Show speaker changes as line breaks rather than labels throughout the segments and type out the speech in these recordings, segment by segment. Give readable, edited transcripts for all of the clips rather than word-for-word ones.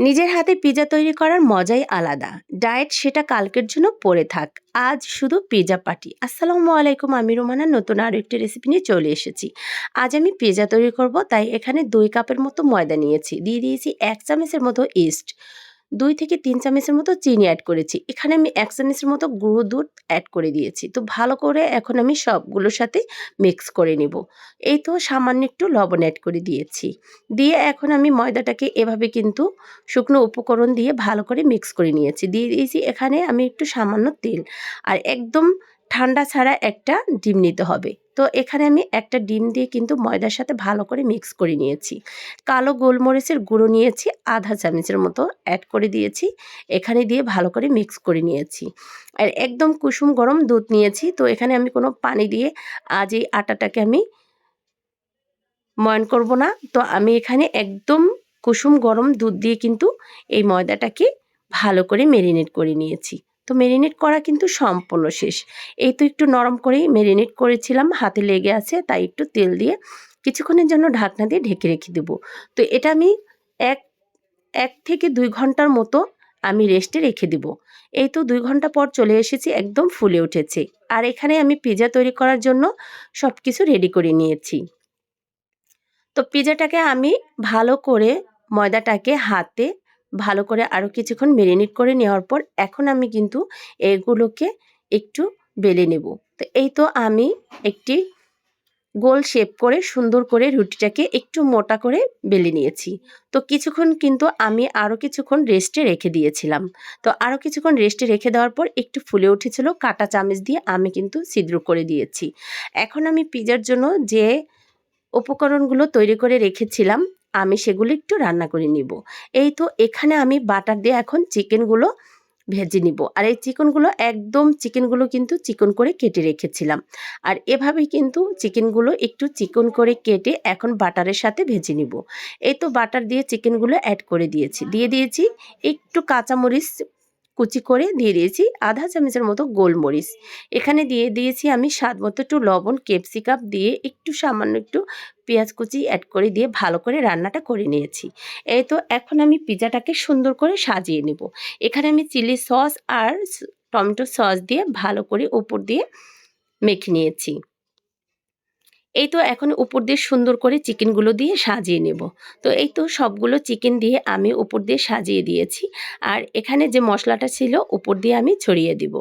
নিজের হাতে পিৎজা তৈরি করার মজাই আলাদা। ডায়েট সেটা কালকের জন্য পড়ে থাক। আজ শুধু পিৎজা পার্টি। আসসালামু আলাইকুম, আমি রুমানা নতুন আরও একটি রেসিপি নিয়ে চলে এসেছি। আজ আমি পিৎজা তৈরি করব, তাই এখানে 2 কাপের মতো ময়দা নিয়েছি। দিয়ে দিয়েছি 1 চামচের মতো ইস্ট। 2 থেকে 3 চামচের মতো চিনি অ্যাড করেছি। এখানে আমি 1 চামচের মতো গুঁড়ো দুধ অ্যাড করে দিয়েছি। তো ভালো করে এখন আমি সবগুলোর সাথে মিক্স করে নেব। এই তো সামান্য একটু লবণ অ্যাড করে দিয়েছি। দিয়ে এখন আমি ময়দাটাকে এভাবে কিন্তু শুকনো উপকরণ দিয়ে ভালো করে মিক্স করে নিয়েছি। দিয়ে দিয়েছি এখানে আমি একটু সামান্য তেল, আর একদম ঠান্ডা ছাড়া একটা ডিম নিতে হবে। তো এখানে আমি একটা ডিম দিয়ে কিন্তু ময়দার সাথে ভালো করে মিক্স করে নিয়েছি। কালো গোলমরিচের গুঁড়ো নিয়েছি আধা চামচের মতো অ্যাড করে দিয়েছি। এখানে দিয়ে ভালো করে মিক্স করে নিয়েছি। আর একদম কুসুম গরম দুধ নিয়েছি। তো এখানে আমি কোনো পানি দিয়ে আজ এই আটাটাকে আমি ময়ান করব না। তো আমি এখানে একদম কুসুম গরম দুধ দিয়ে কিন্তু এই ময়দাটাকে ভালো করে মেরিনেট করে নিয়েছি। তো মেরিনেট করা কিন্তু সম্পূর্ণ শেষ। এই তো একটু নরম করেই মেরিনেট করেছিলাম, হাতে লেগে আছে, তাই একটু তেল দিয়ে কিছুক্ষণের জন্য ঢাকনা দিয়ে ঢেকে রেখে দেব। তো এটা আমি এক 1 থেকে 2 ঘন্টার মতো আমি রেস্টে রেখে দিব। এই তো 2 ঘন্টা পর চলে এসেছি, একদম ফুলে উঠেছে। আর এখানে আমি পিৎজা তৈরি করার জন্য সব কিছু রেডি করে নিয়েছি। তো পিৎজাটাকে আমি ভালো করে ময়দাটাকে হাতে ভালো করে আরও কিছুক্ষণ মেরিনেট করে নেওয়ার পর এখন আমি কিন্তু এগুলোকে একটু বেলে নেব। তো এই তো আমি একটি গোল শেপ করে সুন্দর করে রুটিটাকে একটু মোটা করে বেলে নিয়েছি। তো কিছুক্ষণ কিন্তু আমি আরও কিছুক্ষণ রেস্টে রেখে দিয়েছিলাম। তো আরও কিছুক্ষণ রেস্টে রেখে দেওয়ার পর একটু ফুলে উঠেছিল, কাঁটা চামচ দিয়ে আমি কিন্তু ছিদ্র করে দিয়েছি। এখন আমি পিৎজার জন্য যে উপকরণগুলো তৈরি করে রেখেছিলাম আমি সেগুলো একটু রান্না করে নিব। এই তো এখানে আমি বাটার দিয়ে এখন চিকেনগুলো ভেজে নিব। আর এই চিকেনগুলো কিন্তু চিকন করে কেটে রেখেছিলাম। আর এভাবেই কিন্তু চিকেনগুলো একটু চিকন করে কেটে এখন বাটারের সাথে ভেজে নিব। এই তো বাটার দিয়ে চিকেনগুলো অ্যাড করে দিয়েছি। দিয়ে দিয়েছি একটু কাঁচামরিচ কুচি করে, দিয়ে দিয়েছি আধা চামচের মতো গোলমরিচ। এখানে দিয়ে দিয়েছি আমি স্বাদ মতো একটু লবণ, ক্যাপসিকাম দিয়ে একটু সামান্য একটু পেঁয়াজ কুচি অ্যাড করে দিয়ে ভালো করে রান্নাটা করে নিয়েছি। এই তো এখন আমি পিৎজাটাকে সুন্দর করে সাজিয়ে নেব। এখানে আমি চিলি সস আর টমেটো সস দিয়ে ভালো করে উপর দিয়ে মেখে নিয়েছি। এই তো এখন উপর দিয়ে সুন্দর করে চিকেনগুলো দিয়ে সাজিয়ে নেব। তো এই তো সবগুলো চিকেন দিয়ে আমি উপর দিয়ে সাজিয়ে দিয়েছি। আর এখানে যে মশলাটা ছিল উপর দিয়ে আমি ছড়িয়ে দিব।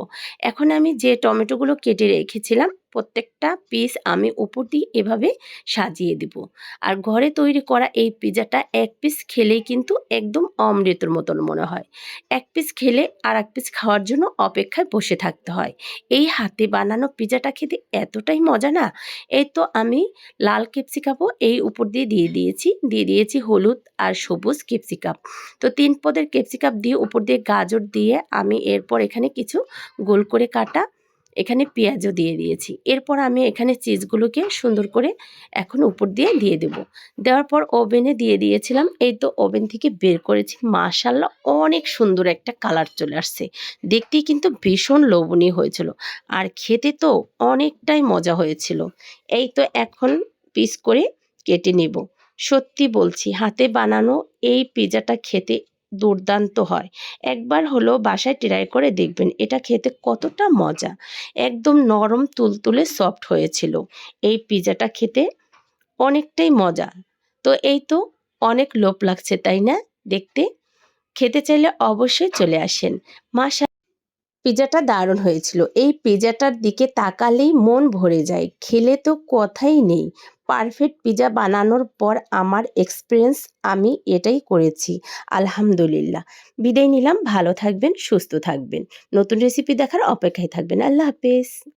এখন আমি যে টমেটোগুলো কেটে রেখেছিলাম প্রত্যেকটা পিস আমি উপর দিয়ে এভাবে সাজিয়ে দিব। আর ঘরে তৈরি করা এই পিৎজাটা 1 পিস খেলেই কিন্তু একদম অমৃতের মতন মনে হয়। 1 পিস খেলে আর 1 পিস খাওয়ার জন্য অপেক্ষায় বসে থাকতে হয়। এই হাতে বানানো পিৎজাটা খেতে এতটাই মজা না। এই তো আমি লাল ক্যাপসিকামও এই উপর দিয়ে দিয়ে দিয়েছি হলুদ আর সবুজ ক্যাপসিকাম। তো 3 পদের ক্যাপসিকাম দিয়ে উপর দিয়ে গাজর দিয়ে আমি এরপর এখানে কিছু গোল করে কাটা এখানে পেঁয়াজও দিয়ে দিয়েছি। এরপর আমি এখানে চিজগুলোকে সুন্দর করে এখন উপর দিয়ে দেব। দেওয়ার পর ওভেনে দিয়ে দিয়েছিলাম। এই তো ওভেন থেকে বের করেছি, মাশাআল্লাহ অনেক সুন্দর একটা কালার চলে আসছে। দেখতেই কিন্তু ভীষণ লোভনীয় হয়েছিল, আর খেতে তো অনেকটাই মজা হয়েছিল। এই তো এখন পিস করে কেটে নেব। সত্যি বলছি, হাতে বানানো এই পিৎজাটা খেতে দুর্দান্ত হয়। একবার হলো বাসায় ট্রাই করে দেখবেন এটা খেতে কতটা মজা। একদম নরম তুলতুলে সফট হয়েছিল। এই পিৎজাটা খেতে অনেকটাই মজা। তো এই তো অনেক লোভ লাগছে তাই না দেখতে? খেতে চাইলে অবশ্যই চলে আসেন। পিৎজাটা দারুণ হয়েছিল। এই পিৎজাটার দিকে তাকালেই মন ভরে যায়। খেলে তো কথাই নেই। পারফেক্ট পিৎজা বানানোর পর আমার এক্সপিরিয়েন্স আমি এটাই করেছি। আলহামদুলিল্লাহ। বিদায় নিলাম। ভালো থাকবেন, সুস্থ থাকবেন। নতুন রেসিপি দেখার অপেক্ষায় থাকবেন। আল্লাহ হাফেজ।